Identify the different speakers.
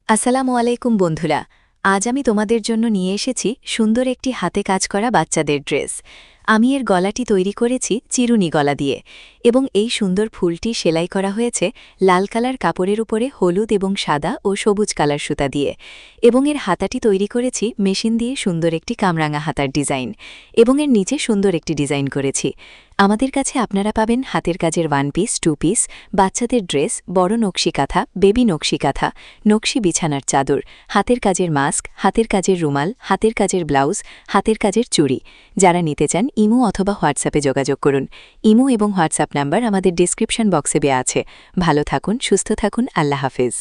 Speaker 1: আসসালামু আলাইকুম বন্ধুরা। আজ আমি তোমাদের জন্য নিয়ে এসেছি সুন্দর একটি হাতে কাজ করা বাচ্চাদের ড্রেস। আমি এর গলাটি তৈরি করেছি চিরুনি গলা দিয়ে এবং এই সুন্দর ফুলটি সেলাই করা হয়েছে লাল কালার কাপড়ের উপরে হলুদ এবং সাদা ও সবুজ কালার সুতা দিয়ে এবং এর হাতাটি তৈরি করেছি মেশিন দিয়ে সুন্দর একটি কামরাঙা হাতার ডিজাইন এবং এর নিচে সুন্দর একটি ডিজাইন করেছি। আমাদের কাছে আপনারা পাবেন হাতের কাজের 1 পিস 2 পিস, বাচ্চাদের ড্রেস, বড় নকশি কাঁথা, বেবি নকশি কাঁথা, নকশি বিছানার চাদর, হাতের কাজের মাস্ক, হাতের কাজের রুমাল, হাতের কাজের ব্লাউজ, হাতের কাজের চুড়ি। যারা নিতে চান ইমো অথবা হোয়াটসঅ্যাপে যোগাযোগ করুন। ইমো এবং হোয়াটসঅ্যাপ নাম্বার আমাদের ডেসক্রিপশন বক্সে দেওয়া আছে। ভালো থাকুন, সুস্থ থাকুন, আল্লাহ হাফেজ।